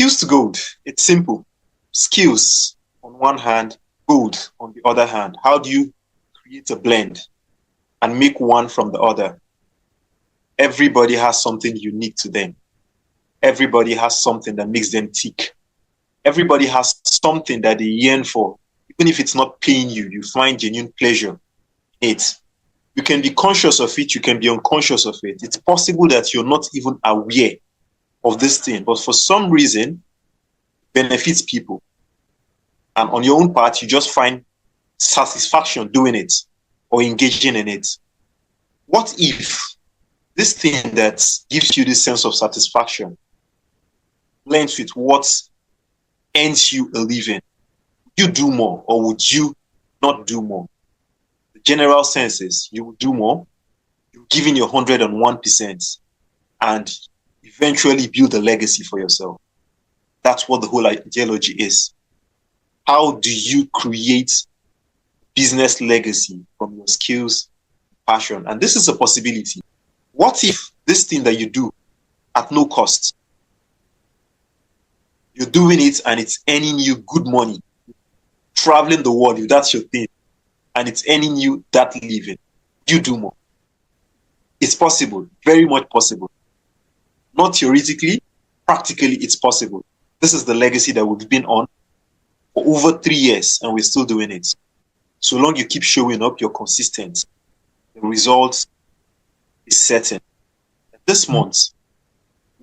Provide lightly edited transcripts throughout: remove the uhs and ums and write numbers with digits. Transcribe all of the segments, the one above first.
Skills to gold. It's simple. Skills on one hand, gold on the other hand. How do you create a blend and make one from the other? Everybody has something unique to them. Everybody has something that makes them tick. Everybody has something that they yearn for. Even if it's not paying you, you find genuine pleasure in it. You can be conscious of it, you can be unconscious of it. It's possible that you're not even aware of this thing, but for some reason, it benefits people. And on your own part, you just find satisfaction doing it or engaging in it. What if this thing that gives you this sense of satisfaction blends with what earns you a living? Would you do more or would you not do more? The general sense is you will do more, you're giving your 101%, and eventually build a legacy for yourself. That's what the whole ideology is. How do you create business legacy from your skills, passion? And this is a possibility. What if this thing that you do at no cost, you're doing it and it's earning you good money, traveling the world, if that's your thing, and it's earning you that living? You do more. It's possible, very much possible. Not theoretically, practically it's possible. This is the legacy that we've been on for over 3 years and we're still doing it. So long you keep showing up, you're consistent, the result is certain. This month,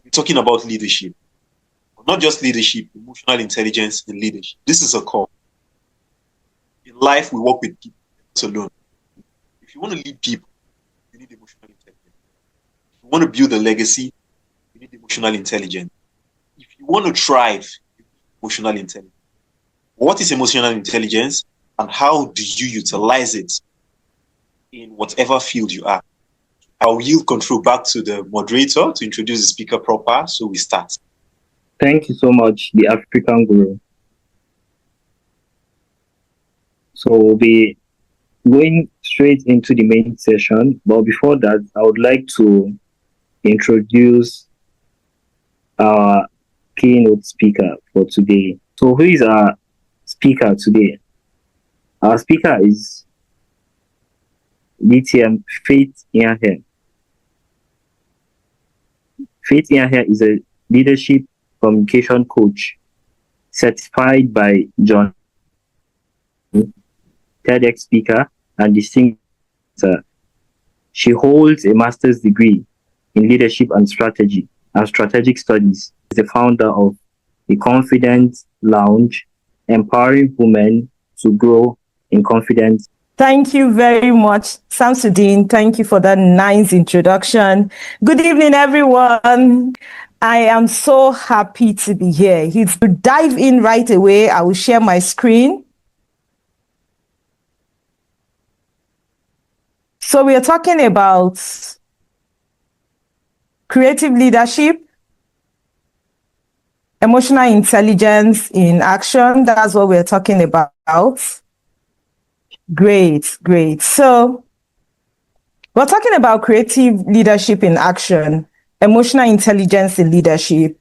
we're talking about leadership. Not just leadership, emotional intelligence in leadership. This is a core. In life, we work with people alone. If you want to lead people, you need emotional intelligence. If you want to build a legacy, you need emotional intelligence. If you want to thrive, you need emotional intelligence. What is emotional intelligence and how do you utilize it in whatever field you are? I'll yield control back to the moderator to introduce the speaker proper, so we start. Thank you so much, the African Guru. So we'll be going straight into the main session, but before that, I would like to introduce our keynote speaker for today. So who is our speaker today? Our speaker is DTM Faith Iyahe. Faith Iyahe is a leadership communication coach certified by John, TEDx speaker, and distinguished. She holds a master's degree in leadership and strategy and strategic studies. Is the founder of the Confident Lounge, empowering women to grow in confidence. Thank you very much, Samsudeen. Thank you for that nice introduction. Good evening, everyone. I am so happy to be here. To dive in right away, I will share my screen. So we are talking about creative leadership, emotional intelligence in action. That's what we're talking about. Great. So we're talking about creative leadership in action, emotional intelligence in leadership.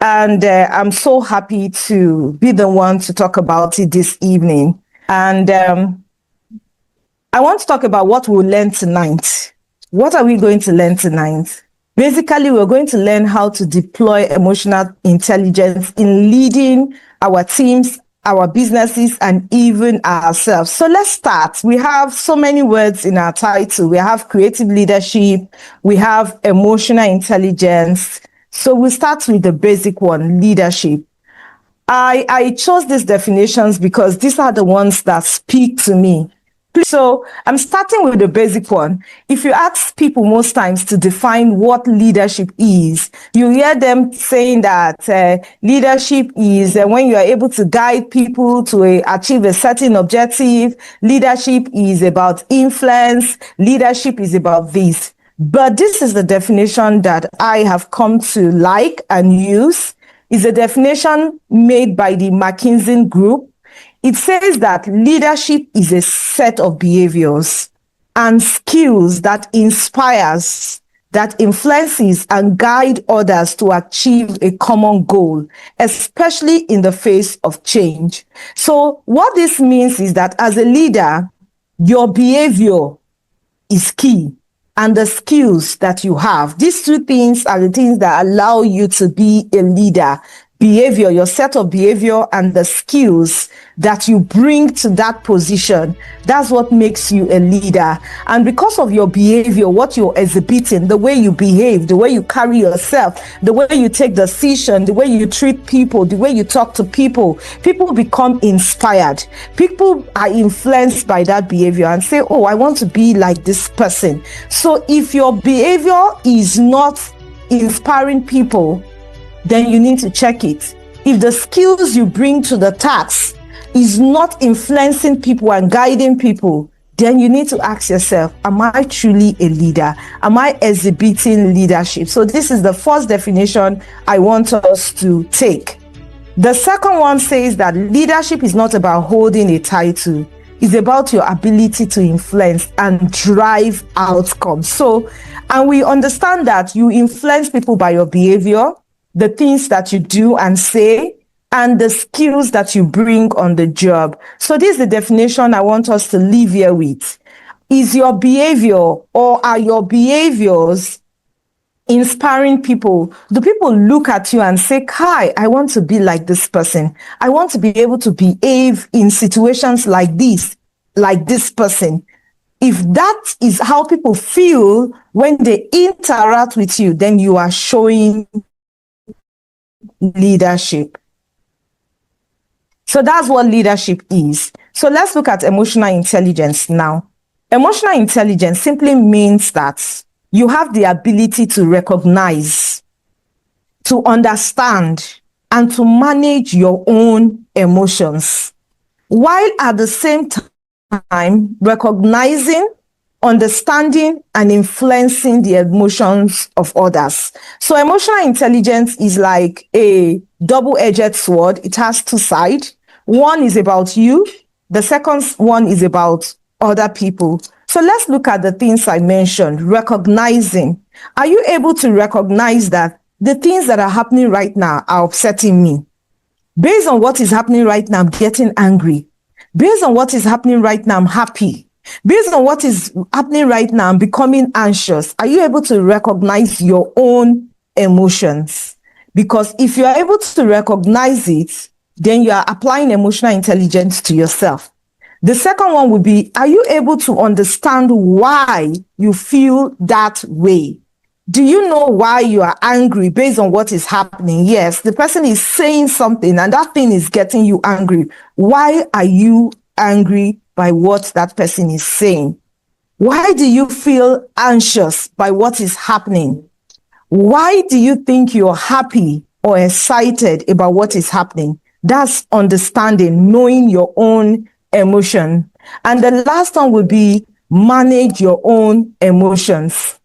And I'm so happy to be the one to talk about it this evening. And I want to talk about what we'll learn tonight. What are we going to learn tonight? Basically, we're going to learn how to deploy emotional intelligence in leading our teams, our businesses, and even ourselves. So let's start. We have so many words in our title. We have creative leadership. We have emotional intelligence. So we'll start with the basic one, leadership. I chose these definitions because these are the ones that speak to me. So I'm starting with the basic one. If you ask people most times to define what leadership is, you hear them saying that leadership is when you are able to guide people to achieve a certain objective. Leadership is about influence. Leadership is about this. But this is the definition that I have come to like and use. It's a definition made by the McKinsey Group. It says that leadership is a set of behaviors and skills that inspires that influences and guide others to achieve a common goal, especially in the face of change. So what this means is that as a leader, your behavior is key, and the skills that you have. These two things are the things that allow you to be a leader. Behavior, your set of behavior, and the skills that you bring to that position. That's what makes you a leader. And because of your behavior, what you're exhibiting, the way you behave, the way you carry yourself, the way you take decision, the way you treat people, the way you talk to people, people become inspired. People are influenced by that behavior and say, oh, I want to be like this person. So if your behavior is not inspiring people, then you need to check it. If the skills you bring to the task is not influencing people and guiding people, then you need to ask yourself, am I truly a leader? Am I exhibiting leadership? So this is the first definition I want us to take. The second one says that leadership is not about holding a title. It's about your ability to influence and drive outcomes. So, and we understand that you influence people by your behavior, the things that you do and say, and the skills that you bring on the job. So this is the definition I want us to leave here with. Is your behavior, or are your behaviors inspiring people? Do people look at you and say, Kai, I want to be like this person. I want to be able to behave in situations like this person. If that is how people feel when they interact with you, then you are showing leadership. So that's what leadership is. So let's look at emotional intelligence now. Emotional intelligence simply means that you have the ability to recognize, to understand, and to manage your own emotions, while at the same time recognizing, understanding, and influencing the emotions of others. So emotional intelligence is like a double-edged sword. It has two sides. One is about you. The second one is about other people. So let's look at the things I mentioned. Recognizing. Are you able to recognize that the things that are happening right now are upsetting me? Based on what is happening right now, I'm getting angry. Based on what is happening right now, I'm happy. Based on what is happening right now, I'm becoming anxious. Are you able to recognize your own emotions? Because if you are able to recognize it, then you are applying emotional intelligence to yourself. The second one would be, are you able to understand why you feel that way? Do you know why you are angry based on what is happening? Yes, the person is saying something and that thing is getting you angry. Why are you angry by what that person is saying? Why do you feel anxious by what is happening? Why do you think you're happy or excited about what is happening? That's understanding, knowing your own emotion. And the last one would be manage your own emotions.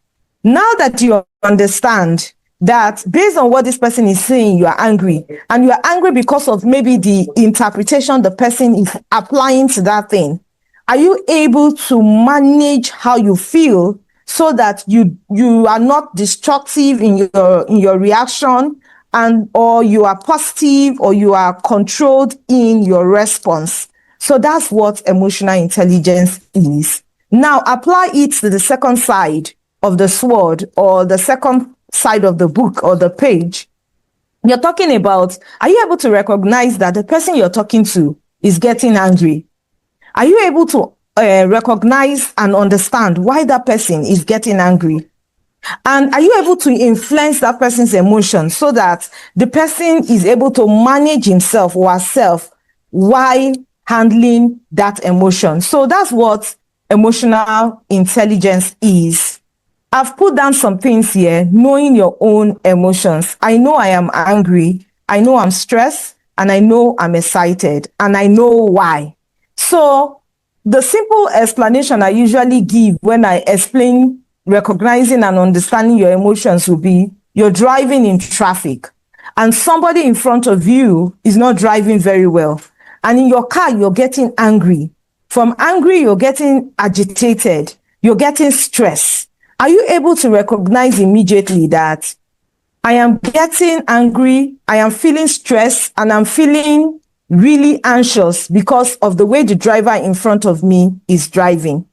Now that you understand that based on what this person is saying, you are angry, and you are angry because of maybe the interpretation the person is applying to that thing, are you able to manage how you feel so that you are not destructive in your reaction, and or you are positive, or you are controlled in your response? So that's what emotional intelligence is. Now apply it to the second side of the sword, or the second side of the book or the page. You're talking about, are you able to recognize that the person you're talking to is getting angry? Are you able to recognize and understand why that person is getting angry? And are you able to influence that person's emotions so that the person is able to manage himself or herself while handling that emotion? So that's what emotional intelligence is. I've put down some things here. Knowing your own emotions. I know I am angry. I know I'm stressed, and I know I'm excited, and I know why. So the simple explanation I usually give when I explain recognizing and understanding your emotions will be, you're driving in traffic and somebody in front of you is not driving very well. And in your car, you're getting angry. From angry, you're getting agitated. You're getting stressed. Are you able to recognize immediately that I am getting angry, I am feeling stressed, and I'm feeling really anxious because of the way the driver in front of me is driving?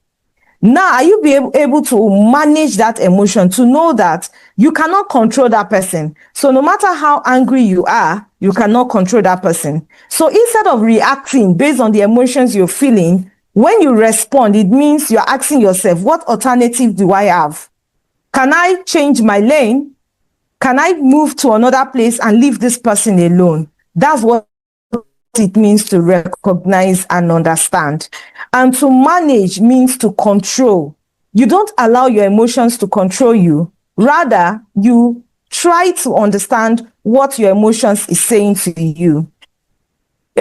Now, are you able to manage that emotion, to know that you cannot control that person? So no matter how angry you are, you cannot control that person. So instead of reacting based on the emotions you're feeling, when you respond, it means you're asking yourself, what alternative do I have? Can I change my lane? Can I move to another place and leave this person alone? That's what it means to recognize and understand. And to manage means to control. You don't allow your emotions to control you. Rather, you try to understand what your emotions is saying to you.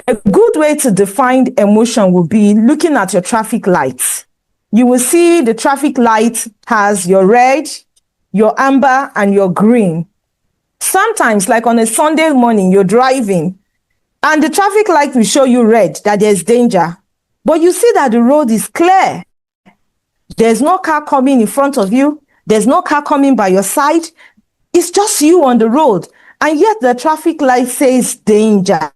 A good way to define emotion will be looking at your traffic lights. You will see the traffic light has your red, your amber, and your green. Sometimes, like on a Sunday morning, you're driving and the traffic light will show you red, that there's danger. But you see that the road is clear. There's no car coming in front of you. There's no car coming by your side. It's just you on the road. And yet the traffic light says danger.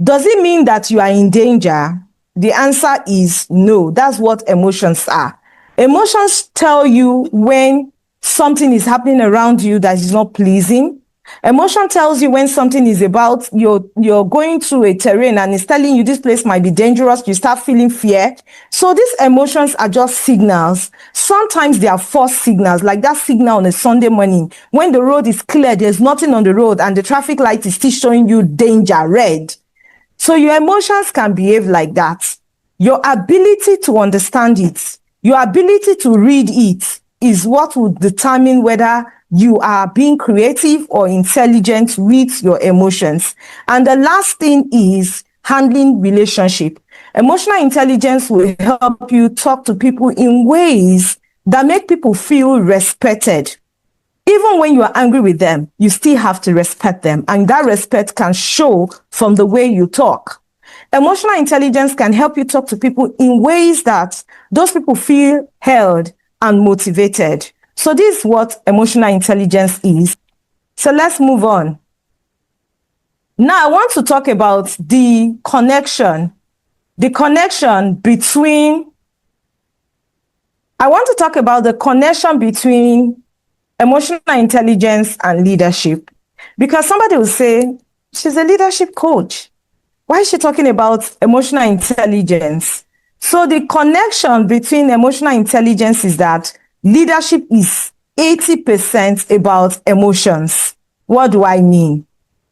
Does it mean that you are in danger? The answer is no. That's what emotions are. Emotions tell you when something is happening around you that is not pleasing. Emotion tells you when something is about, you're going through a terrain and it's telling you this place might be dangerous. You start feeling fear. So these emotions are just signals. Sometimes they are false signals, like that signal on a Sunday morning. When the road is clear, there's nothing on the road and the traffic light is still showing you danger, red. So your emotions can behave like that. Your ability to understand it, your ability to read it is what will determine whether you are being creative or intelligent with your emotions. And the last thing is handling relationship. Emotional intelligence will help you talk to people in ways that make people feel respected. Even when you are angry with them, you still have to respect them. And that respect can show from the way you talk. Emotional intelligence can help you talk to people in ways that those people feel held and motivated. So this is what emotional intelligence is. So let's move on. Now I want to talk about the connection between emotional intelligence and leadership. Because somebody will say, she's a leadership coach. Why is she talking about emotional intelligence? So the connection between emotional intelligence is that leadership is 80% about emotions. What do I mean?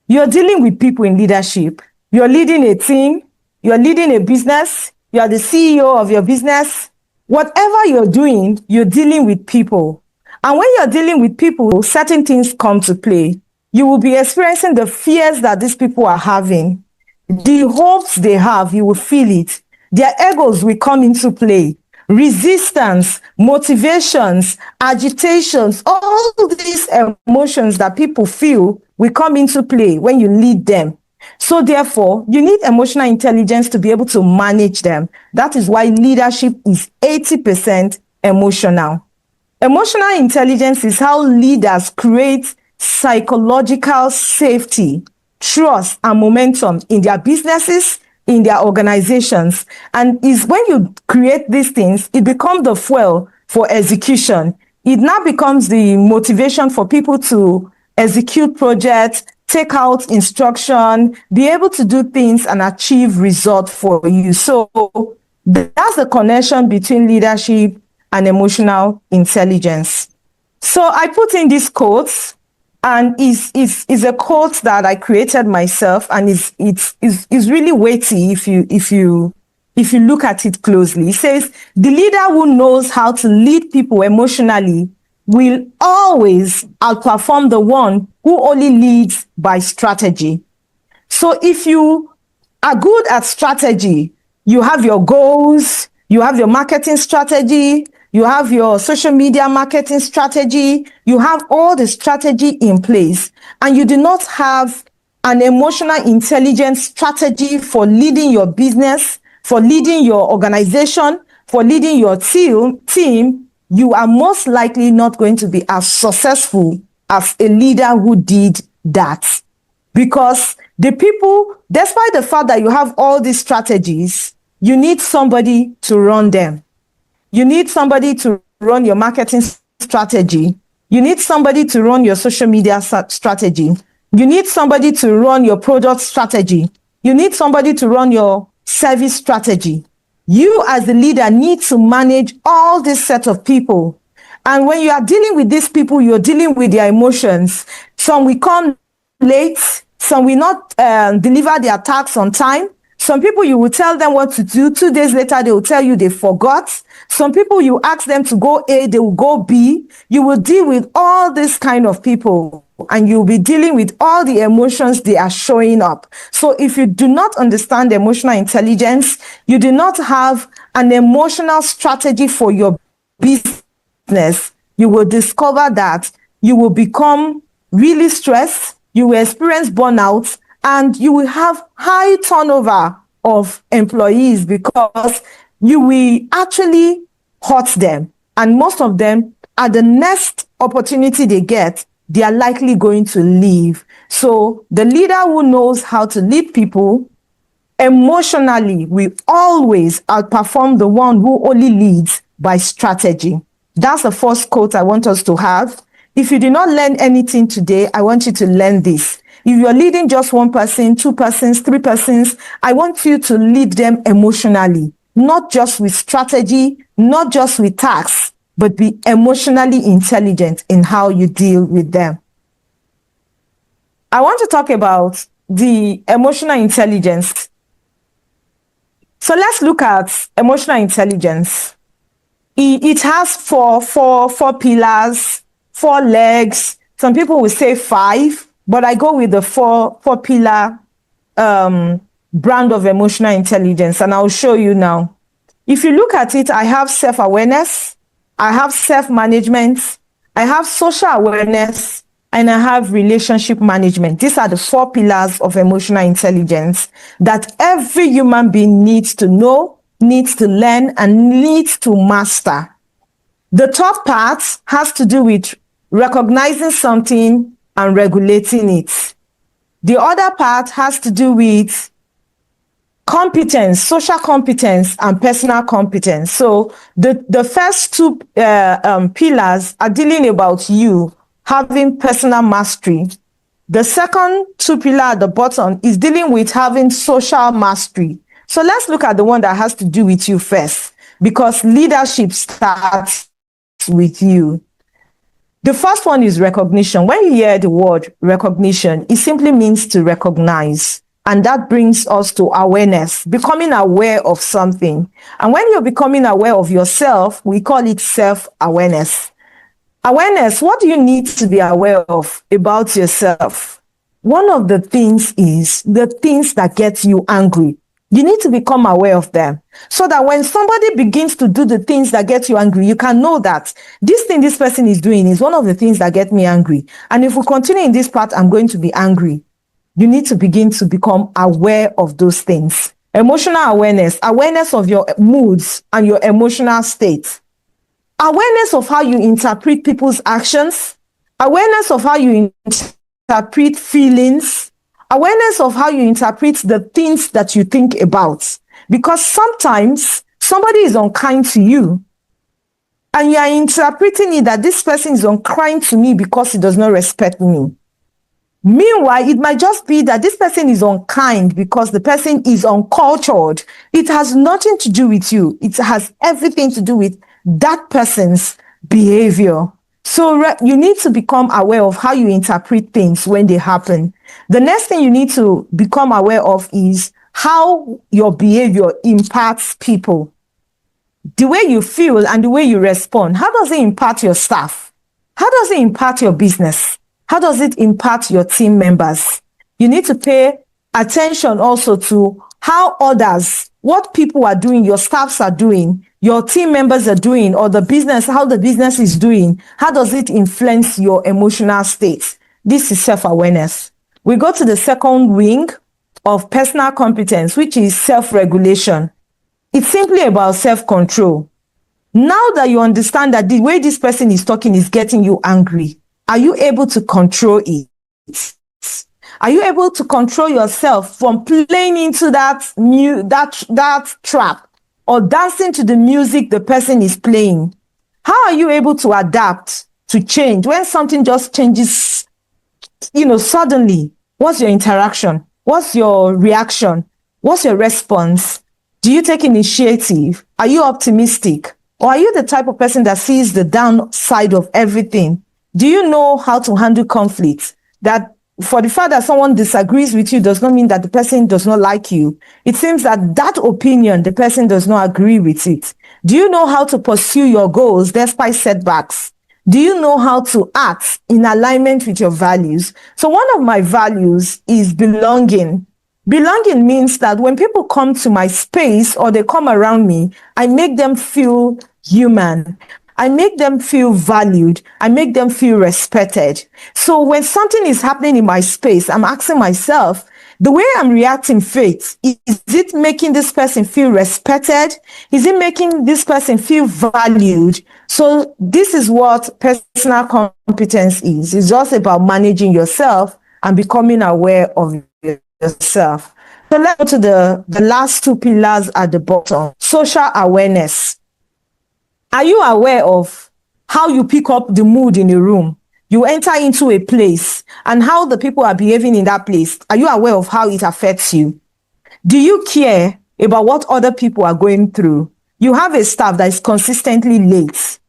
You're dealing with people in leadership. You're leading a team. You're leading a business. You're the CEO of your business. Whatever you're doing, you're dealing with people. And when you're dealing with people, certain things come to play. You will be experiencing the fears that these people are having. The hopes they have, you will feel it. Their egos will come into play. Resistance, motivations, agitations, all these emotions that people feel will come into play when you lead them. So therefore, you need emotional intelligence to be able to manage them. That is why leadership is 80% emotional. Emotional intelligence is how leaders create psychological safety, trust, and momentum in their businesses, in their organizations. And is when you create these things, it becomes the fuel for execution. It now becomes the motivation for people to execute projects, take out instruction, be able to do things and achieve results for you. So that's the connection between leadership and emotional intelligence. So I put in these quotes, and is a quote that I created myself, and it's really weighty if you look at it closely. It says, the leader who knows how to lead people emotionally will always outperform the one who only leads by strategy. So if you are good at strategy, you have your goals, you have your marketing strategy, you have your social media marketing strategy, you have all the strategy in place, and you do not have an emotional intelligence strategy for leading your business, for leading your organization, for leading your team, you are most likely not going to be as successful as a leader who did that. Because the people, despite the fact that you have all these strategies, you need somebody to run them. You need somebody to run your marketing strategy. You need somebody to run your social media strategy. You need somebody to run your product strategy. You need somebody to run your service strategy. You as the leader need to manage all this set of people. And when you are dealing with these people, you're dealing with their emotions. Some will come late. Some will not deliver their tasks on time. Some people, you will tell them what to do. 2 days later, they will tell you they forgot. Some people, you ask them to go A, they will go B. You will deal with all this kind of people, and you'll be dealing with all the emotions they are showing up. So if you do not understand emotional intelligence, you do not have an emotional strategy for your business, you will discover that you will become really stressed, you will experience burnout, and you will have high turnover of employees because you will actually hurt them. And most of them, at the next opportunity they get, they are likely going to leave. So the leader who knows how to lead people emotionally will always outperform the one who only leads by strategy. That's the first quote I want us to have. If you did not learn anything today, I want you to learn this. If you're leading just one person, 2 persons, 3 persons, I want you to lead them emotionally, not just with strategy, not just with tasks, but be emotionally intelligent in how you deal with them. I want to talk about the emotional intelligence. So let's look at emotional intelligence. It has four pillars, 4 legs. Some people will say 5, but I go with the four pillar brand of emotional intelligence, and I'll show you now. If you look at it, I have self-awareness, I have self-management, I have social awareness, and I have relationship management. These are the 4 pillars of emotional intelligence that every human being needs to know, needs to learn, and needs to master. The top part has to do with recognizing something and regulating it. The other part has to do with competence, social competence, and personal competence. So the first 2 pillars are dealing about you having personal mastery. The second 2 pillar at the bottom is dealing with having social mastery. So let's look at the one that has to do with you first, because leadership starts with you. The first one is recognition. When you hear the word recognition, it simply means to recognize. And that brings us to awareness, becoming aware of something. And when you're becoming aware of yourself, we call it self-awareness. Awareness, what do you need to be aware of about yourself? One of the things is the things that get you angry. You need to become aware of them so that when somebody begins to do the things that get you angry, you can know that this thing this person is doing is one of the things that get me angry. And if we continue in this path, I'm going to be angry. You need to begin to become aware of those things. Emotional awareness, awareness of your moods and your emotional state. Awareness of how you interpret people's actions. Awareness of how you interpret feelings. Awareness of how you interpret the things that you think about. Because sometimes somebody is unkind to you and you are interpreting it that this person is unkind to me because he does not respect me. Meanwhile, it might just be that this person is unkind because the person is uncultured. It has nothing to do with you. It has everything to do with that person's behavior. So you need to become aware of how you interpret things when they happen. The next thing you need to become aware of is how your behavior impacts people. The way you feel and the way you respond. How does it impact your staff? How does it impact your business? How does it impact your team members? You need to pay attention also to how others, what people are doing, your staffs are doing, your team members are doing, or the business, how the business is doing. How does it influence your emotional state? This is self-awareness. We go to the second wing of personal competence, which is self-regulation. It's simply about self-control. Now that you understand that the way this person is talking is getting you angry, are you able to control it? Are you able to control yourself from playing into that trap or dancing to the music the person is playing? How are you able to adapt, to change when something just changes, suddenly? What's your interaction? What's your reaction? What's your response? Do you take initiative? Are you optimistic? Or are you the type of person that sees the downside of everything? Do you know how to handle conflict? That for the fact that someone disagrees with you does not mean that the person does not like you. It seems that that opinion, the person does not agree with it. Do you know how to pursue your goals despite setbacks? Do you know how to act in alignment with your values? So one of my values is belonging. Belonging means that when people come to my space or they come around me, I make them feel human. I make them feel valued. I make them feel respected. So when something is happening in my space, I'm asking myself, the way I'm reacting, Faith, is it making this person feel respected? Is it making this person feel valued? So this is what personal competence is. It's just about managing yourself and becoming aware of yourself. So let's go to the last two pillars at the bottom. Social awareness. Are you aware of how you pick up the mood in a room? You enter into a place and how the people are behaving in that place. Are you aware of how it affects you? Do you care about what other people are going through? You have a staff that is consistently late.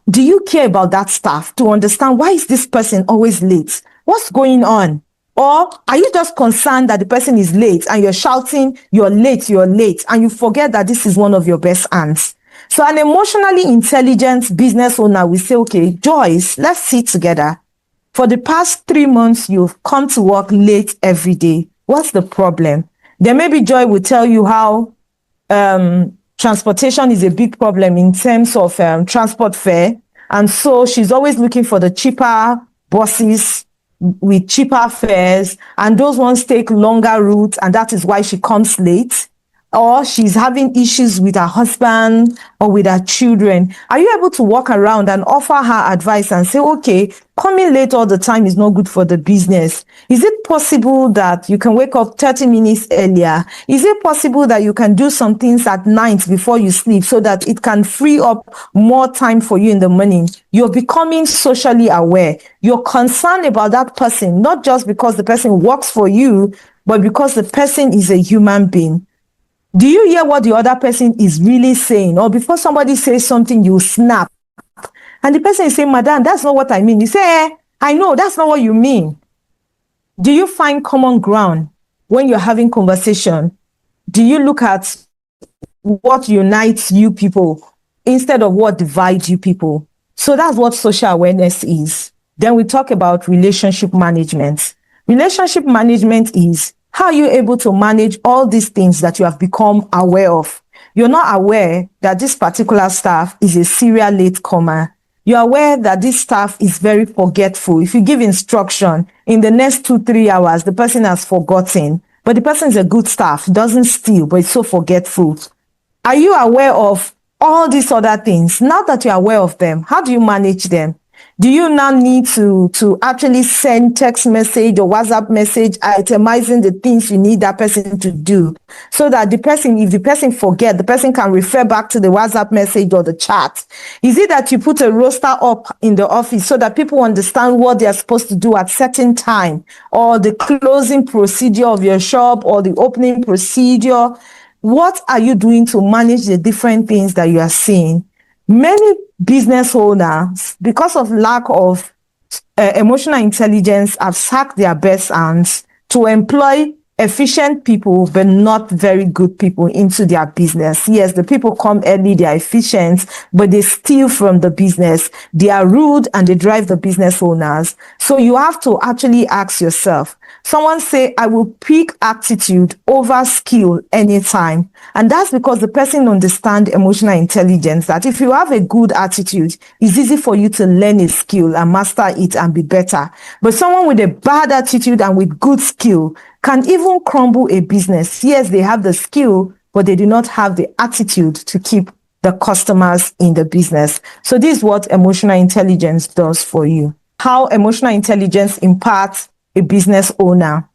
Do you care about that staff to understand why is this person always late? What's going on? Or are you just concerned that the person is late and you're shouting, you're late, and you forget that this is one of your best aunts? So an emotionally intelligent business owner will say, okay, Joyce, let's sit together. For the past 3 months, you've come to work late every day. What's the problem? Then maybe Joy will tell you how transportation is a big problem in terms of transport fare. And so she's always looking for the cheaper buses with cheaper fares. And those ones take longer routes. And that is why she comes late. Or she's having issues with her husband or with her children. Are you able to walk around and offer her advice and say, okay, coming late all the time is not good for the business? Is it possible that you can wake up 30 minutes earlier? Is it possible that you can do some things at night before you sleep so that it can free up more time for you in the morning? You're becoming socially aware. You're concerned about that person, not just because the person works for you, but because the person is a human being. Do you hear what the other person is really saying? Or before somebody says something, you snap. And the person is saying, Madam, that's not what I mean. You say, I know, that's not what you mean. Do you find common ground when you're having conversation? Do you look at what unites you people instead of what divides you people? So that's what social awareness is. Then we talk about relationship management. Relationship management is how are you able to manage all these things that you have become aware of? You're not aware that this particular staff is a serial latecomer. You're aware that this staff is very forgetful. If you give instruction, in the next 2-3 hours, the person has forgotten. But the person is a good staff, doesn't steal, but it's so forgetful. Are you aware of all these other things? Now that you're aware of them, how do you manage them? Do you now need to actually send text message or WhatsApp message itemizing the things you need that person to do so that the person, if the person forget, the person can refer back to the WhatsApp message or the chat? Is it that you put a roster up in the office so that people understand what they are supposed to do at certain time, or the closing procedure of your shop or the opening procedure? What are you doing to manage the different things that you are seeing? Many business owners, because of lack of emotional intelligence, have sacked their best hands to employ efficient people, but not very good people into their business. Yes, the people come early, they are efficient, but they steal from the business. They are rude and they drive the business owners. So you have to actually ask yourself, someone say, I will pick attitude over skill anytime. And that's because the person understands emotional intelligence, that if you have a good attitude, it's easy for you to learn a skill and master it and be better. But someone with a bad attitude and with good skill can even crumble a business. Yes, they have the skill, but they do not have the attitude to keep the customers in the business. So this is what emotional intelligence does for you. How emotional intelligence impacts a business owner.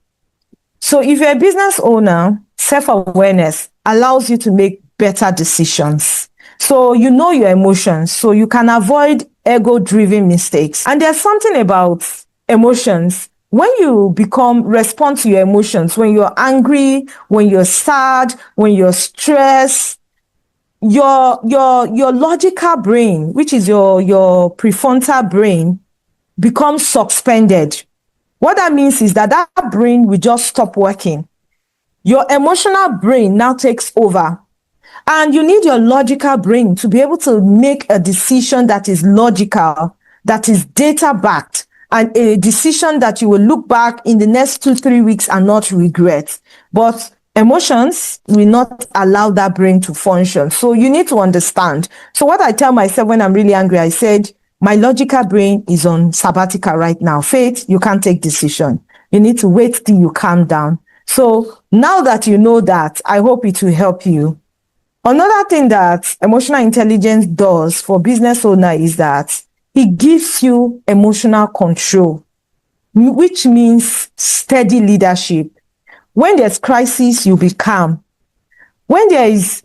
So if you're a business owner, self-awareness allows you to make better decisions. So you know your emotions, so you can avoid ego-driven mistakes. And there's something about emotions. When you respond to your emotions, when you're angry, when you're sad, when you're stressed, your logical brain, which is your prefrontal brain, becomes suspended. What that means is that brain will just stop working. Your emotional brain now takes over. And you need your logical brain to be able to make a decision that is logical, that is data-backed, and a decision that you will look back in the next 2-3 weeks and not regret. But emotions will not allow that brain to function. So you need to understand. So what I tell myself when I'm really angry, I said, my logical brain is on sabbatical right now. Faith, you can't take decision. You need to wait till you calm down. So now that you know that, I hope it will help you. Another thing that emotional intelligence does for business owner is that it gives you emotional control, which means steady leadership. When there's crisis, you'll be calm. When there is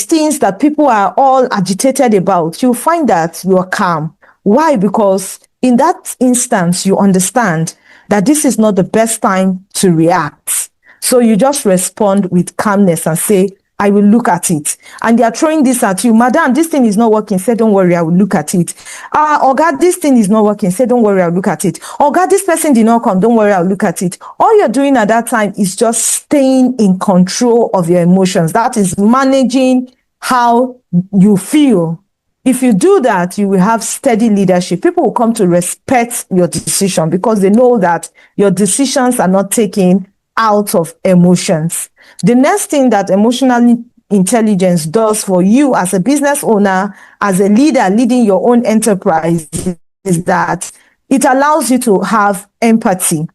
things that people are all agitated about, you'll find that you're calm. Why? Because in that instance, you understand that this is not the best time to react. So you just respond with calmness and say, I will look at it. And they are throwing this at you. Madam, this thing is not working. Say, don't worry, I will look at it. Oh God, this thing is not working. Say, don't worry, I'll look at it. Oh God, this person did not come. Don't worry, I'll look at it. All you're doing at that time is just staying in control of your emotions. That is managing how you feel. If you do that, you will have steady leadership. People will come to respect your decision because they know that your decisions are not taken out of emotions. The next thing that emotional intelligence does for you as a business owner, as a leader leading your own enterprise, is that it allows you to have empathy.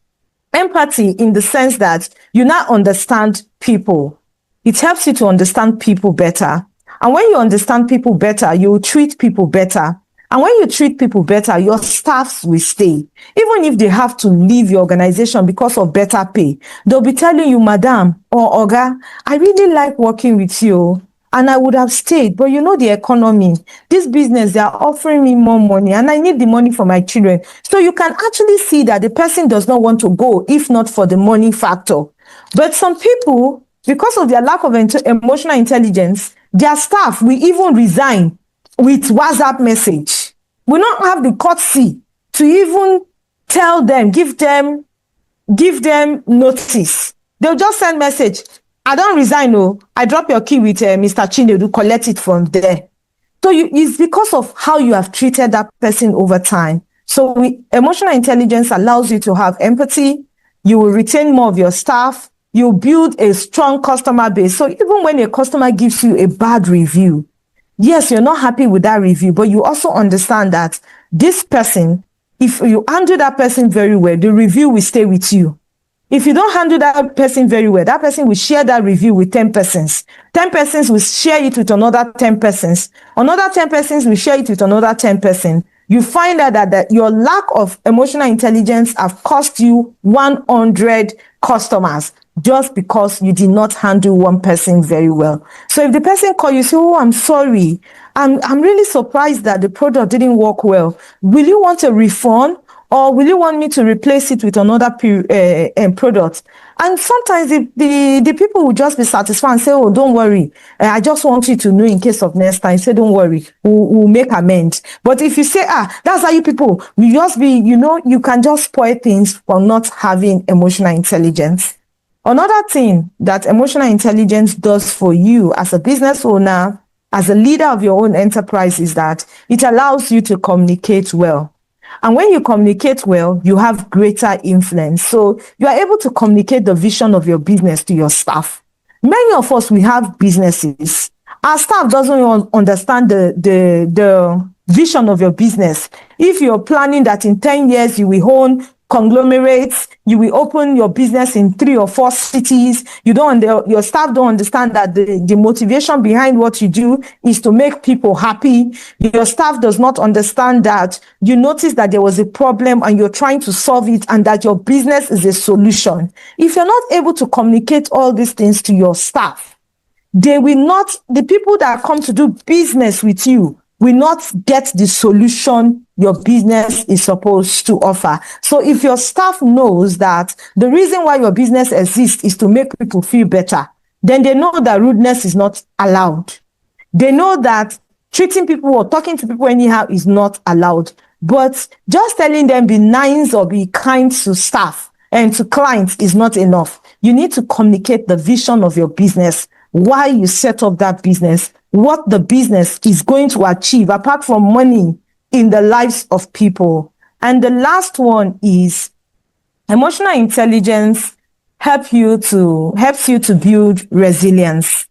Empathy in the sense that you now understand people. It helps you to understand people better. And when you understand people better, you treat people better. And when you treat people better, your staffs will stay. Even if they have to leave your organization because of better pay, they'll be telling you, Madam or Oga, I really like working with you and I would have stayed. But you know the economy, this business, they are offering me more money and I need the money for my children. So you can actually see that the person does not want to go if not for the money factor. But some people, because of their lack of emotional intelligence, their staff will even resign with WhatsApp message. We don't have the courtesy to even tell them, give them notice. They'll just send message. I don't resign. No, I drop your key with Mr. Chinedu, collect it from there. So it's because of how you have treated that person over time. So emotional intelligence allows you to have empathy. You will retain more of your staff. You build a strong customer base. So even when a customer gives you a bad review, yes, you're not happy with that review, but you also understand that this person, if you handle that person very well, the review will stay with you. If you don't handle that person very well, that person will share that review with 10 persons. 10 persons will share it with another 10 persons. Another 10 persons will share it with another 10 persons. You find out that your lack of emotional intelligence have cost you 100 customers just because you did not handle one person very well. So if the person calls you, say, oh, I'm sorry. I'm really surprised that the product didn't work well. Will you want a refund? Or will you want me to replace it with another product? And sometimes the people will just be satisfied and say, oh, don't worry. I just want you to know in case of next time. Say, don't worry. We'll make amends. But if you say, that's how you people, we just be, you can just spoil things for not having emotional intelligence. Another thing that emotional intelligence does for you as a business owner, as a leader of your own enterprise, is that it allows you to communicate well. And when you communicate well, you have greater influence. So you are able to communicate the vision of your business to your staff. Many of us, we have businesses. Our staff doesn't understand the vision of your business. If you're planning that in 10 years, you will own conglomerates. You will open your business in 3 or 4 cities. Your staff don't understand that the motivation behind what you do is to make people happy. Your staff does not understand that you notice that there was a problem and you're trying to solve it, and that your business is a solution. If you're not able to communicate all these things to your staff, the people that come to do business with you will not get the solution your business is supposed to offer. So if your staff knows that the reason why your business exists is to make people feel better, then they know that rudeness is not allowed. They know that treating people or talking to people anyhow is not allowed. But just telling them be nice or be kind to staff and to clients is not enough. You need to communicate the vision of your business, why you set up that business, what the business is going to achieve apart from money in the lives of people. And the last one is emotional intelligence helps you to build resilience.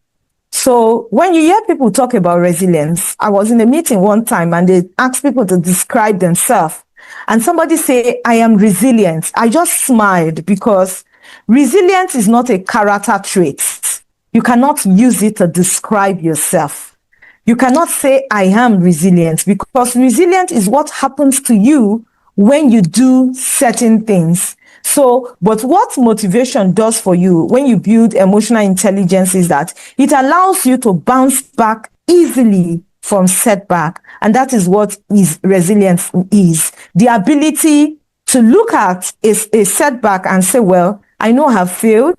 So when you hear people talk about resilience, I was in a meeting one time and they asked people to describe themselves. And somebody say, I am resilient. I just smiled because resilience is not a character trait. You cannot use it to describe yourself. You cannot say, I am resilient, because resilient is what happens to you when you do certain things. So, but what motivation does for you when you build emotional intelligence is that it allows you to bounce back easily from setback. And that is what resilience is. The ability to look at a setback and say, well, I know I have failed,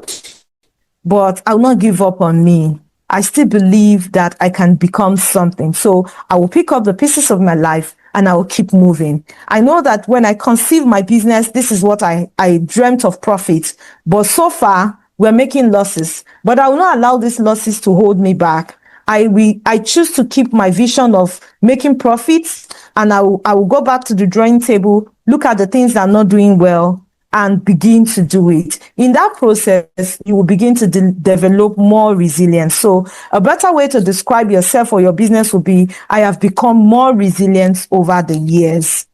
but I will not give up on me. I still believe that I can become something. So I will pick up the pieces of my life and I will keep moving. I know that when I conceive my business, this is what I dreamt of profit. But so far, we're making losses. But I will not allow these losses to hold me back. I choose to keep my vision of making profits, and I will go back to the drawing table, look at the things that are not doing well, and begin to do it. In that process, you will begin to develop more resilience. So a better way to describe yourself or your business would be, I have become more resilient over the years.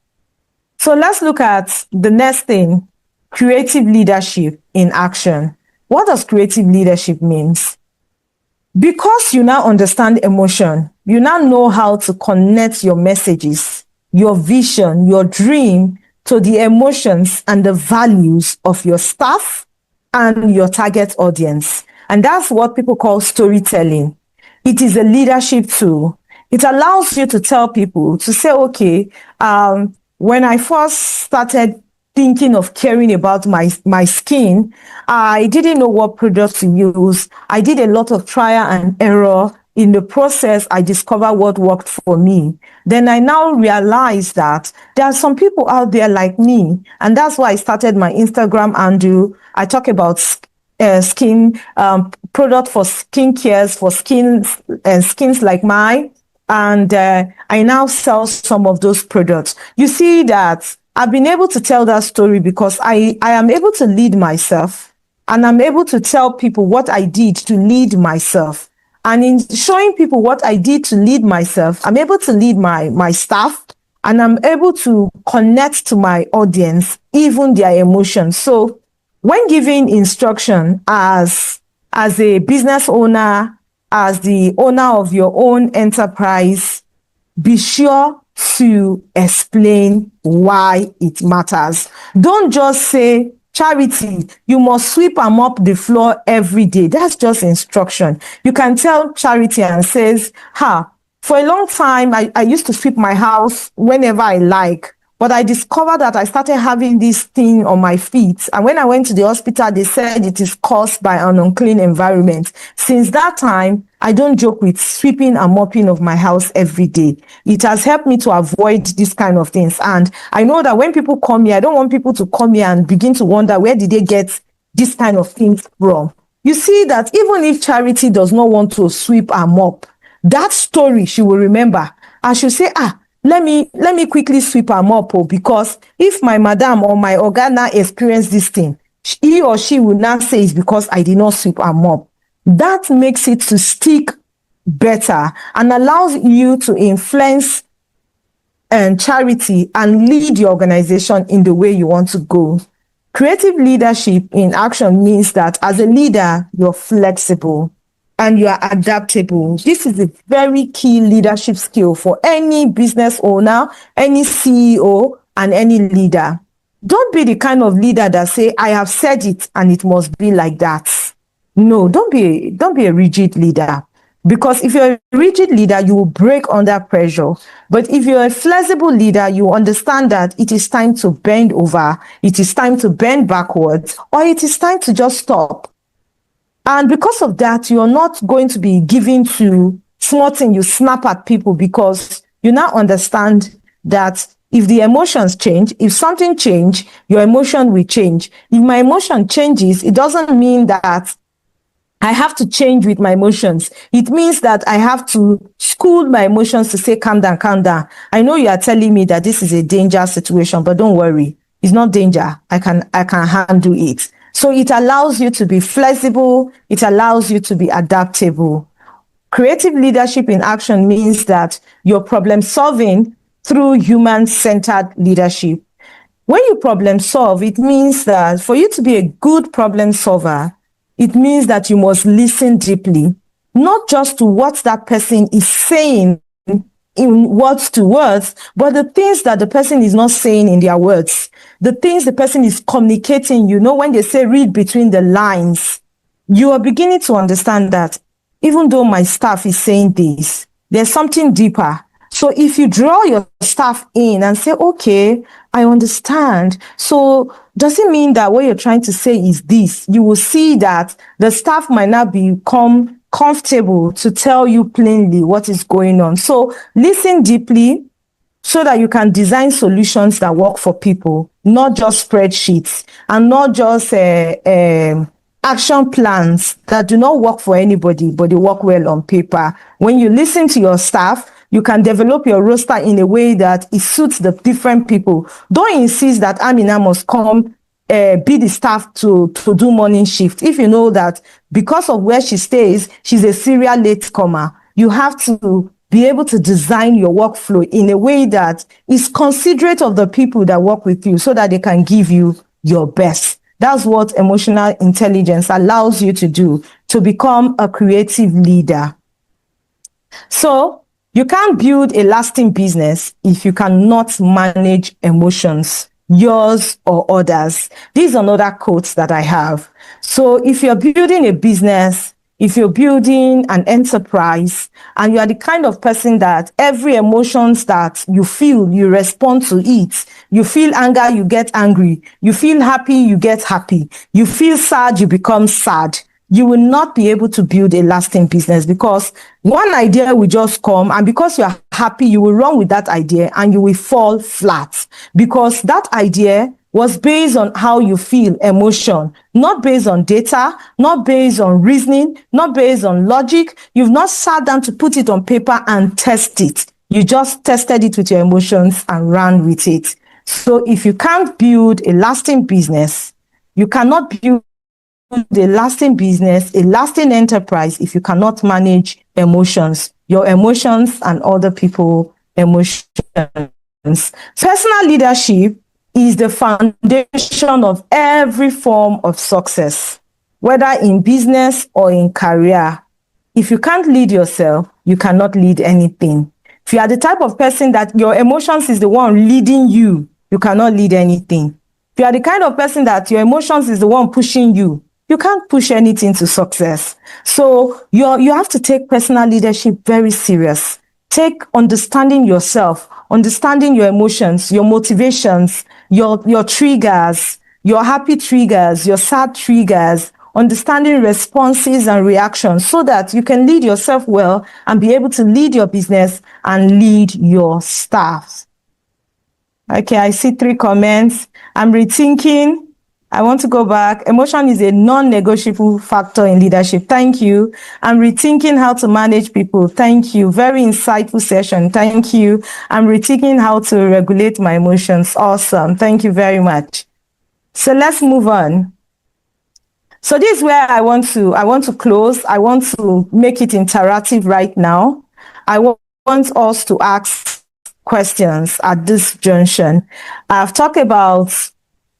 So let's look at the next thing, creative leadership in action. What does creative leadership mean? Because you now understand emotion, you now know how to connect your messages, your vision, your dream, to the emotions and the values of your staff and your target audience. And that's what people call storytelling. It is a leadership tool. It allows you to tell people to say, okay, when I first started thinking of caring about my skin, I didn't know what products to use. I did a lot of trial and error. In the process, I discovered what worked for me. Then I now realize that there are some people out there like me. And that's why I started my Instagram handle. I talk about skin product for skin cares, for skins like mine. And I now sell some of those products. You see that I've been able to tell that story because I am able to lead myself, and I'm able to tell people what I did to lead myself. And in showing people what I did to lead myself, I'm able to lead my staff, and I'm able to connect to my audience, even their emotions. So when giving instruction as a business owner, as the owner of your own enterprise, be sure to explain why it matters. Don't just say, Charity, you must sweep and mop the floor every day. That's just instruction. You can tell Charity and says, for a long time, I used to sweep my house whenever I like. But I discovered that I started having this thing on my feet. And when I went to the hospital, they said it is caused by an unclean environment. Since that time, I don't joke with sweeping and mopping of my house every day. It has helped me to avoid these kind of things. And I know that when people come here, I don't want people to come here and begin to wonder, where did they get this kind of things from? You see that even if Charity does not want to sweep and mop, that story she will remember. I should say, let me quickly sweep and mop, because if my madam or my oga now experience this thing, he or she will not say it's because I did not sweep and mop. That makes it to stick better and allows you to influence and charity and lead your organization in the way you want to go. Creative leadership in action means that as a leader, you're flexible and you are adaptable. This is a very key leadership skill for any business owner, any CEO, and any leader. Don't be the kind of leader that say, I have said it and it must be like that. No, don't be a rigid leader. Because if you're a rigid leader, you will break under pressure. But if you're a flexible leader, you understand that it is time to bend over, it is time to bend backwards, or it is time to just stop. And because of that, you're not going to be given to small thing, you snap at people, because you now understand that if the emotions change, if something change, your emotion will change. If my emotion changes, it doesn't mean that I have to change with my emotions. It means that I have to school my emotions to say, calm down, calm down. I know you are telling me that this is a dangerous situation, but don't worry. It's not danger. I can handle it. So it allows you to be flexible. It allows you to be adaptable. Creative leadership in action means that you're problem solving through human-centered leadership. When you problem solve, it means that for you to be a good problem solver, it means that you must listen deeply, not just to what that person is saying in words to words, but the things that the person is not saying in their words, the things the person is communicating. You know, when they say read between the lines, you are beginning to understand that even though my staff is saying this, there's something deeper. So if you draw your staff in and say, okay, I understand. So does it mean that what you're trying to say is this? You will see that the staff might not become comfortable to tell you plainly what is going on. So listen deeply so that you can design solutions that work for people, not just spreadsheets and not just action plans that do not work for anybody, but they work well on paper. When you listen to your staff, you can develop your roster in a way that it suits the different people. Don't insist that Amina must come be the staff to do morning shift. If you know that because of where she stays, she's a serial latecomer, you have to be able to design your workflow in a way that is considerate of the people that work with you so that they can give you your best. That's what emotional intelligence allows you to do, to become a creative leader. So you can't build a lasting business if you cannot manage emotions, yours or others. These are another quotes that I have. So if you're building a business, if you're building an enterprise, and you are the kind of person that every emotions that you feel, you respond to it. You feel anger, you get angry. You feel happy, you get happy. You feel sad, you become sad. You will not be able to build a lasting business, because one idea will just come, and because you are happy, you will run with that idea and you will fall flat, because that idea was based on how you feel, emotion, not based on data, not based on reasoning, not based on logic. You've not sat down to put it on paper and test it. You just tested it with your emotions and ran with it. So if you can't build a lasting business, you cannot build a lasting business, a lasting enterprise, if you cannot manage emotions, your emotions and other people's emotions. Personal leadership is the foundation of every form of success, whether in business or in career. If you can't lead yourself, you cannot lead anything. If you are the type of person that your emotions is the one leading you, you cannot lead anything. If you are the kind of person that your emotions is the one pushing you, you can't push anything to success. So you have to take personal leadership very serious. Take understanding yourself, understanding your emotions, your motivations, your triggers, your happy triggers, your sad triggers, understanding responses and reactions so that you can lead yourself well and be able to lead your business and lead your staff. Okay, I see 3 comments. I'm rethinking. I want to go back. Emotion is a non-negotiable factor in leadership. Thank you. I'm rethinking how to manage people. Thank you. Very insightful session. Thank you. I'm rethinking how to regulate my emotions. Awesome. Thank you very much. So let's move on. So this is where I want to close. I want to make it interactive right now. I want us to ask questions at this junction. I've talked about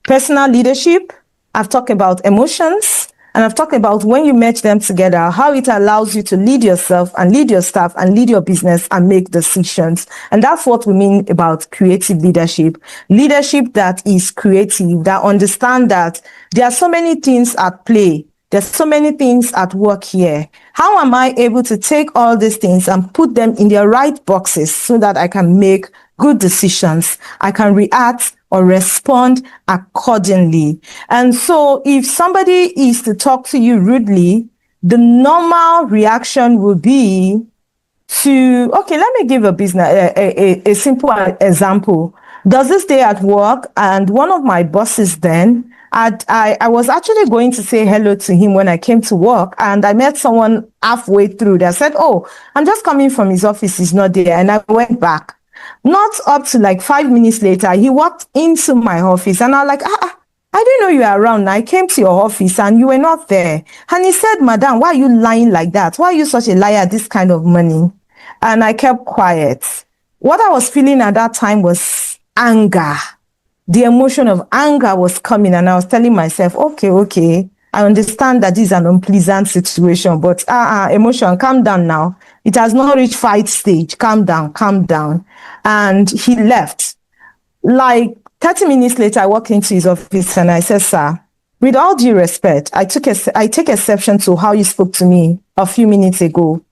personal leadership, I've talked about emotions, and I've talked about when you match them together, how it allows you to lead yourself and lead your staff and lead your business and make decisions. And that's what we mean about creative leadership. Leadership that is creative, that understand that there are so many things at play. There's so many things at work here. How am I able to take all these things and put them in their right boxes so that I can make good decisions? I can react or respond accordingly. And so if somebody is to talk to you rudely, the normal reaction would be to, okay, let me give a simple example. There's this day at work, and one of my bosses then, I was actually going to say hello to him when I came to work, and I met someone halfway through that said, oh, I'm just coming from his office, he's not there. And I went back. Not up to like 5 minutes later, he walked into my office, and I was like, I didn't know you were around. I came to your office and you were not there. And he said, Madam, why are you lying like that? Why are you such a liar at this kind of money? And I kept quiet. What I was feeling at that time was anger. The emotion of anger was coming, and I was telling myself, okay, I understand that this is an unpleasant situation, but emotion, calm down now. It has not reached fight stage. Calm down. And he left. Like 30 minutes later, I walked into his office and I said, sir, with all due respect, I take exception to how you spoke to me a few minutes ago.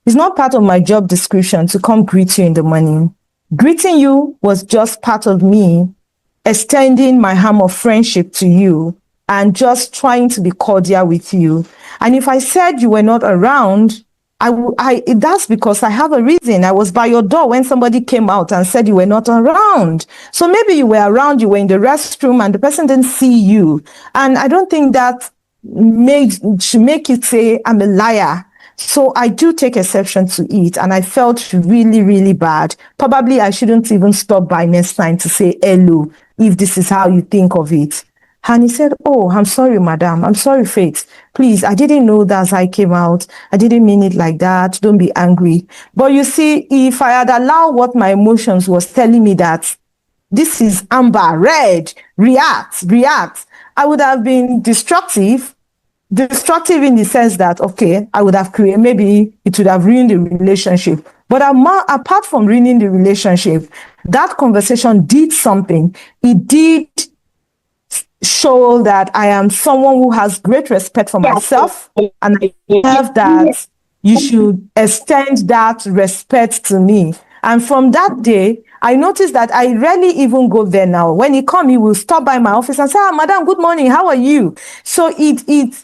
It's not part of my job description to come greet you in the morning. Greeting you was just part of me extending my arm of friendship to you and just trying to be cordial with you. And if I said you were not around, that's because I have a reason. I was by your door when somebody came out and said you were not around. So maybe you were around, you were in the restroom and the person didn't see you. And I don't think that should make you say I'm a liar. So I do take exception to it, and I felt really, really bad. Probably I shouldn't even stop by next time to say hello if this is how you think of it. And he said, oh, I'm sorry, madam. I'm sorry, Faith. Please, I didn't know that as I came out. I didn't mean it like that. Don't be angry. But you see, if I had allowed what my emotions was telling me that this is amber, red, react, I would have been destructive in the sense that, okay, I would have created, maybe it would have ruined the relationship. But apart from ruining the relationship, that conversation did something. It did show that I am someone who has great respect for myself, and I have that you should extend that respect to me. And from that day, I noticed that I rarely even go there now. When he come, he will stop by my office and say, madam, good morning, how are you? So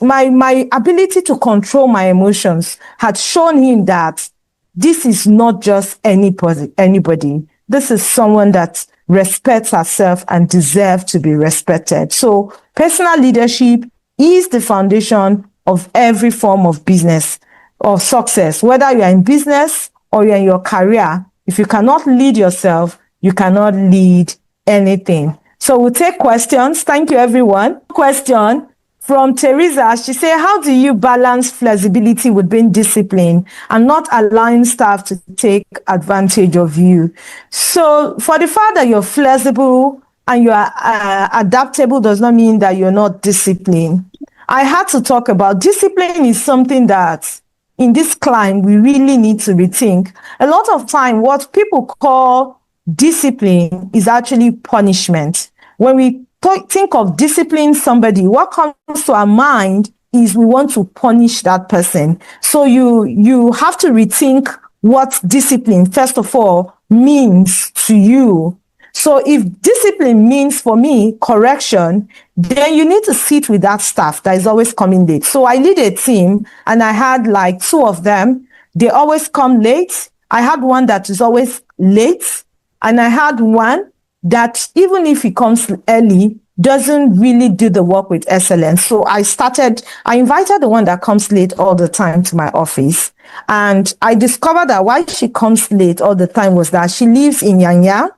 my ability to control my emotions had shown him that this is not just anybody. This is someone that respects herself and deserves to be respected. So personal leadership is the foundation of every form of business or success. Whether you're in business or you're in your career, if you cannot lead yourself, you cannot lead anything. So we'll take questions. Thank you, everyone. Question from Teresa. She said, how do you balance flexibility with being disciplined and not allowing staff to take advantage of you? So for the fact that you're flexible and you are adaptable does not mean that you're not disciplined. I had to talk about discipline is something that in this climb, we really need to rethink. A lot of time, what people call discipline is actually punishment. When we think of discipline somebody, what comes to our mind is we want to punish that person. So you have to rethink what discipline, first of all, means to you. So if discipline means for me correction, then you need to sit with that staff that is always coming late. So I lead a team and I had like 2 of them. They always come late. I had one that is always late. And I had one that even if he comes early, doesn't really do the work with excellence. So I invited the one that comes late all the time to my office. And I discovered that why she comes late all the time was that she lives in Nyanya.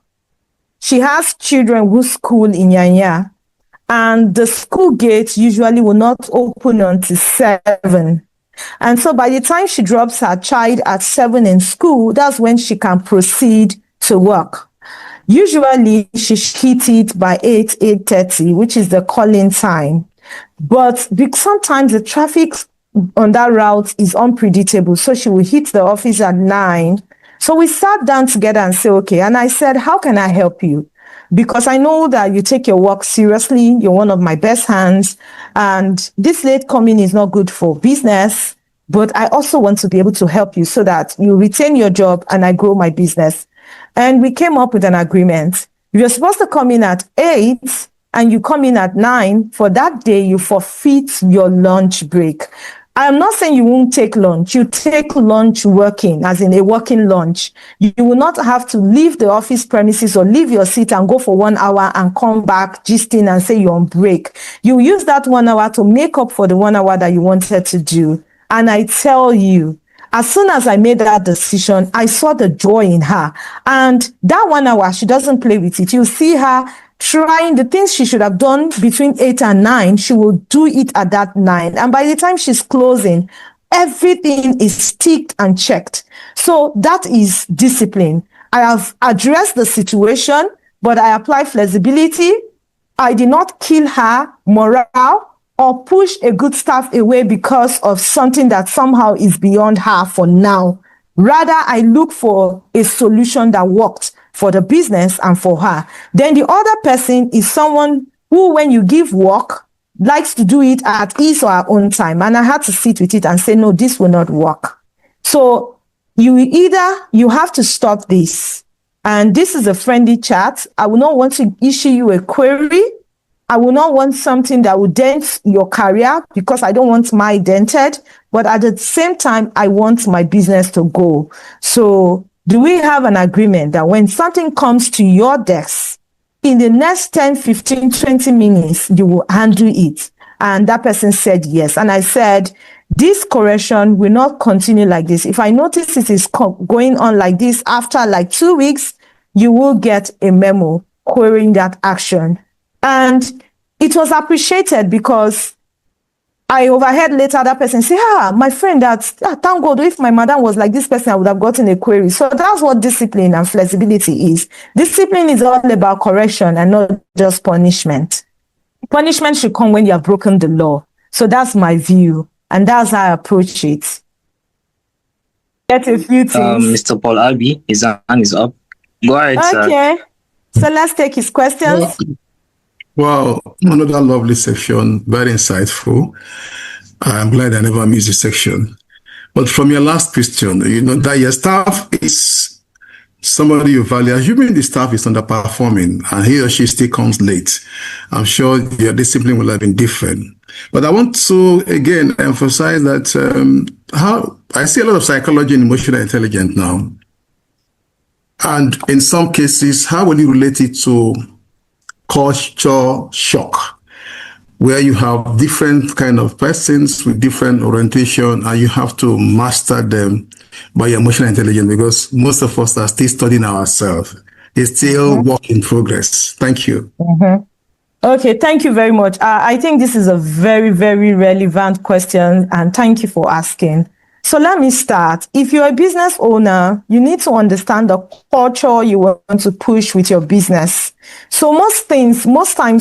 She has children who school in Nyanya, and the school gates usually will not open until 7. And so by the time she drops her child at 7 in school, that's when she can proceed to work. Usually she hit it by 8:30, which is the calling time. But sometimes the traffic on that route is unpredictable. So she will hit the office at 9. So we sat down together and said, okay. And I said, how can I help you? Because I know that you take your work seriously. You're one of my best hands. And this late coming is not good for business. But I also want to be able to help you so that you retain your job and I grow my business. And we came up with an agreement. You're supposed to come in at 8 and you come in at 9. For that day, you forfeit your lunch break. I'm not saying you won't take lunch. You take lunch working, as in a working lunch. You will not have to leave the office premises or leave your seat and go for 1 hour and come back gisting and say you're on break. You use that 1 hour to make up for the 1 hour that you wanted to do. And I tell you, as soon as I made that decision, I saw the joy in her. And that 1 hour, she doesn't play with it. You see her trying the things she should have done between 8 and 9, she will do it at that 9. And by the time she's closing, everything is ticked and checked. So that is discipline. I have addressed the situation, but I apply flexibility. I did not kill her morale or push a good staff away because of something that somehow is beyond her for now. Rather, I look for a solution that worked for the business and for her. Then the other person is someone who, when you give work, likes to do it at his or her own time. And I had to sit with it and say, no, this will not work. So you have to stop this. And this is a friendly chat. I will not want to issue you a query. I will not want something that will dent your career because I don't want my dented. But at the same time, I want my business to go. So do we have an agreement that when something comes to your desk, in the next 10, 15, 20 minutes, you will handle it? And that person said yes. And I said, this correction will not continue like this. If I notice it is going on like this after like 2 weeks, you will get a memo querying that action. And it was appreciated because I overheard later that person say, my friend, thank God, if my madam was like this person, I would have gotten a query. So that's what discipline and flexibility is. Discipline is all about correction and not just punishment. Punishment should come when you have broken the law. So that's my view. And that's how I approach it. Get a few things. Mr. Paul Albi, his hand is up. Go ahead, okay. Sir. So let's take his questions. Wow, another lovely section, very insightful. I'm glad I never missed this section. But from your last question, you know that your staff is somebody you value. Assuming the staff is underperforming and he or she still comes late, I'm sure your discipline will have been different. But I want to, again, emphasize that how I see a lot of psychology and emotional intelligence now. And in some cases, how will you relate it to culture shock, where you have different kind of persons with different orientation and you have to master them by your emotional intelligence, because most of us are still studying ourselves. It's still work in progress. Thank you. Okay, thank you very much. I think this is a very, very relevant question, and thank you for asking. So let me start. If you're a business owner, you need to understand the culture you want to push with your business. So most times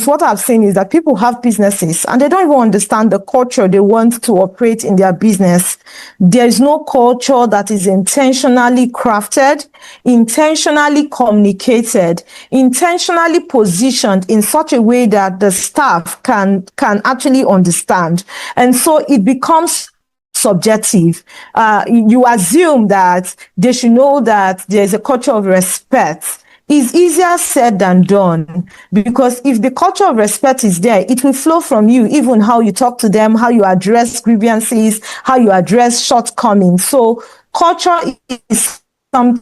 what I've seen is that people have businesses and they don't even understand the culture they want to operate in their business. There is no culture that is intentionally crafted, intentionally communicated, intentionally positioned in such a way that the staff can actually understand. And so it becomes subjective. You assume that they should know that there's a culture of respect. It's easier said than done, because if the culture of respect is there, it will flow from you, even how you talk to them, how you address grievances, how you address shortcomings. So culture is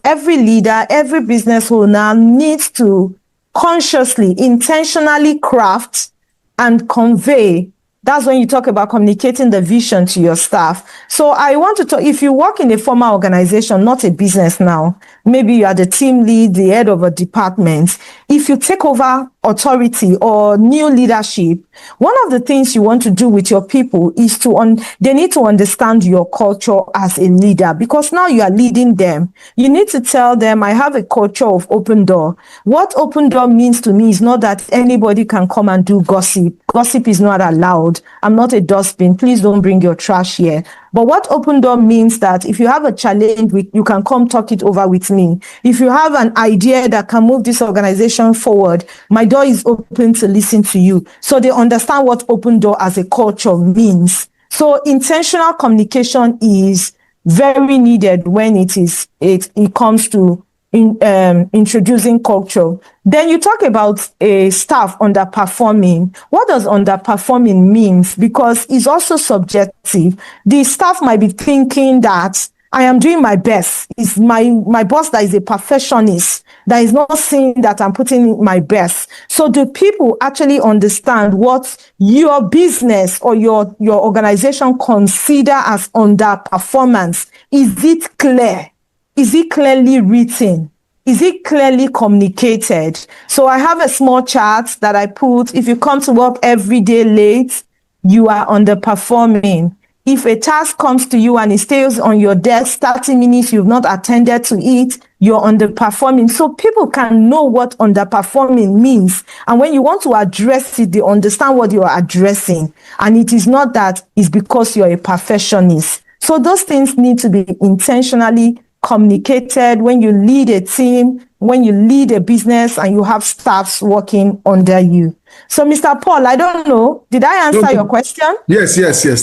every leader, every business owner needs to consciously, intentionally craft and convey. That's when you talk about communicating the vision to your staff. So I want to talk, if you work in a formal organization, not a business now, maybe you are the team lead, the head of a department. If you take over authority or new leadership, one of the things you want to do with your people is they need to understand your culture as a leader, because now you are leading them. You need to tell them, I have a culture of open door. What open door means to me is not that anybody can come and do gossip. Gossip is not allowed. I'm not a dustbin. Please don't bring your trash here. But what open door means that if you have a challenge, you can come talk it over with me. If you have an idea that can move this organization forward, my door is open to listen to you. So they understand what open door as a culture means. So intentional communication is very needed when it comes to introducing culture. Then you talk about a staff underperforming. What does underperforming means? Because it's also subjective. The staff might be thinking that I am doing my best. It's my boss that is a perfectionist, that is not seeing that I'm putting in my best. So do people actually understand what your business or your organization consider as underperformance? Is it clear? Is it clearly written? Is it clearly communicated? So I have a small chart that I put. If you come to work every day late, you are underperforming. If a task comes to you and it stays on your desk 30 minutes, you've not attended to it, you're underperforming. So people can know what underperforming means. And when you want to address it, they understand what you are addressing. And it is not that it's because you're a perfectionist. So those things need to be intentionally communicated when you lead a team, when you lead a business and you have staffs working under you. So, Mr. Paul, I don't know, did I answer your question? Yes.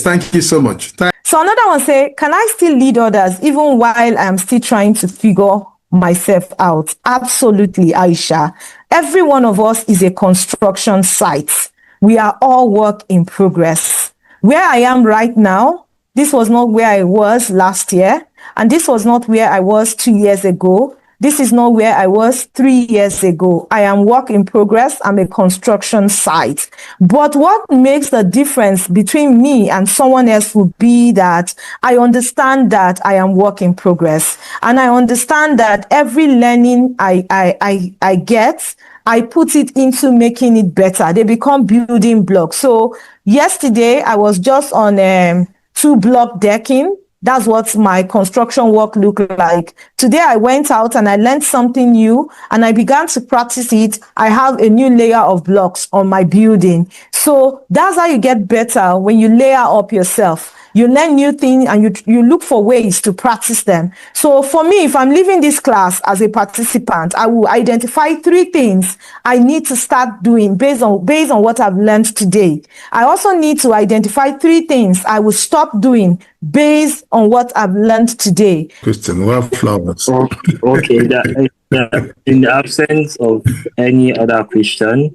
Thank you so much. So another one say, can I still lead others even while I'm still trying to figure myself out? Absolutely, Aisha. Every one of us is a construction site. We are all work in progress. Where I am right now, this was not where I was last year. And this was not where I was 2 years ago. This is not where I was 3 years ago. I am work in progress. I'm a construction site. But what makes the difference between me and someone else would be that I understand that I am work in progress. And I understand that every learning I get, I put it into making it better. They become building blocks. So yesterday I was just on 2-block decking. That's what my construction work looked like. Today I went out and I learned something new and I began to practice it. I have a new layer of blocks on my building. So that's how you get better, when you layer up yourself. You learn new things and you look for ways to practice them. So for me, if I'm leaving this class as a participant, I will identify 3 things I need to start doing based on what I've learned today. I also need to identify 3 things I will stop doing based on what I've learned today. Christian, we have flowers. Okay, in the absence of any other question,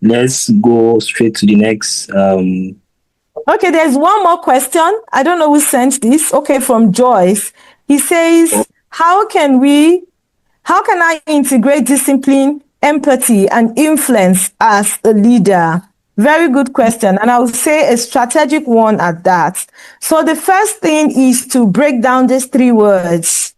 let's go straight to the next. Okay, there's one more question. I don't know who sent this. Okay, from Joyce. He says, how can I integrate discipline, empathy, and influence as a leader? Very good question. And I would say a strategic one at that. So the first thing is to break down these 3 words.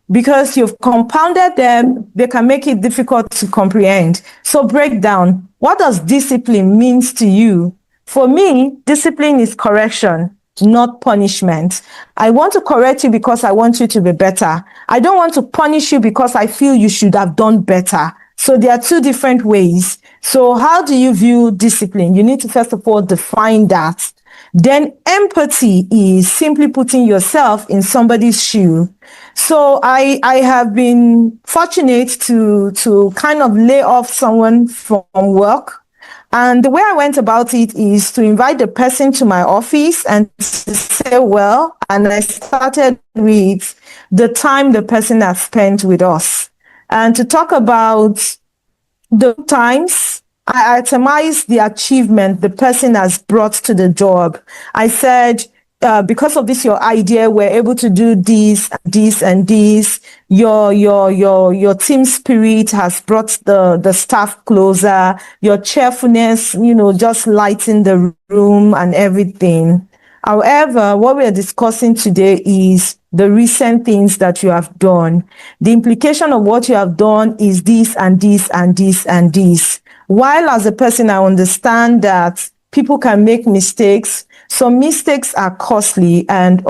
Because you've compounded them, they can make it difficult to comprehend. So break down. What does discipline means to you? For me, discipline is correction, not punishment. I want to correct you because I want you to be better. I don't want to punish you because I feel you should have done better. So there are 2 different ways. So how do you view discipline? You need to first of all define that. Then empathy is simply putting yourself in somebody's shoe. So I have been fortunate to kind of lay off someone from work. And the way I went about it is to invite the person to my office and to say, well, and I started with the time the person has spent with us. And to talk about the times, I itemized the achievement the person has brought to the job. I said, because of this, your idea, we're able to do this, this, and this. Your team spirit has brought the staff closer. Your cheerfulness, just lighting the room and everything. However, what we are discussing today is the recent things that you have done. The implication of what you have done is this and this and this and this. while as a person, I understand that people can make mistakes. Some mistakes are costly, and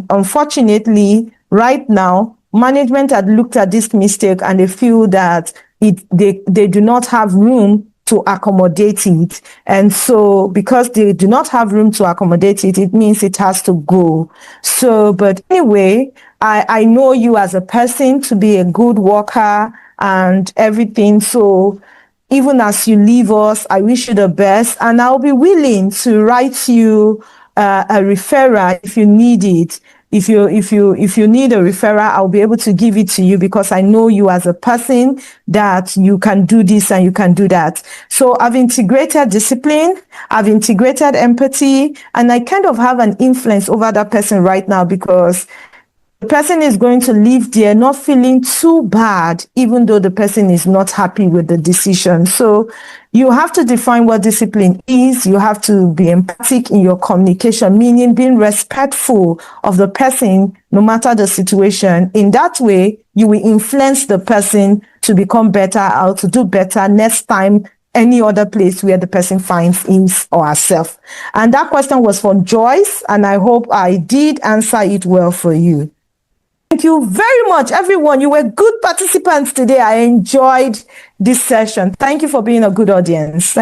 unfortunately, right now, management had looked at this mistake and they feel that they do not have room to accommodate it. And so because they do not have room to accommodate it, it means it has to go. So, but anyway, I know you as a person to be a good worker and everything. So even as you leave us, I wish you the best, and I'll be willing to write you a referral if you need it. If you need a referral, I'll be able to give it to you because I know you as a person that you can do this and you can do that. So I've integrated discipline, I've integrated empathy, and I kind of have an influence over that person right now because the person is going to leave there not feeling too bad, even though the person is not happy with the decision. So you have to define what discipline is. You have to be empathic in your communication, meaning being respectful of the person, no matter the situation. In that way, you will influence the person to become better or to do better next time any other place where the person finds him or herself. And that question was from Joyce, and I hope I did answer it well for you. Thank you very much, everyone. You were good participants today. I enjoyed this session. Thank you for being a good audience.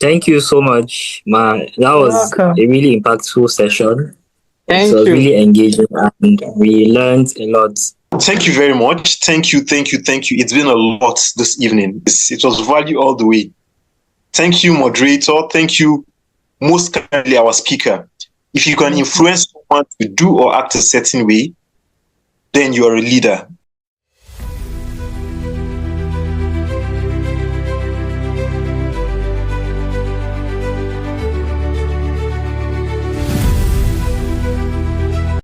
Thank you so much, Ma. That was a really impactful session. It was really engaging and we learned a lot. Thank you very much. Thank you. It's been a lot this evening. It was value all the way. Thank you, moderator. Thank you, most kindly, our speaker. If you can influence someone to do or act a certain way, then you are a leader.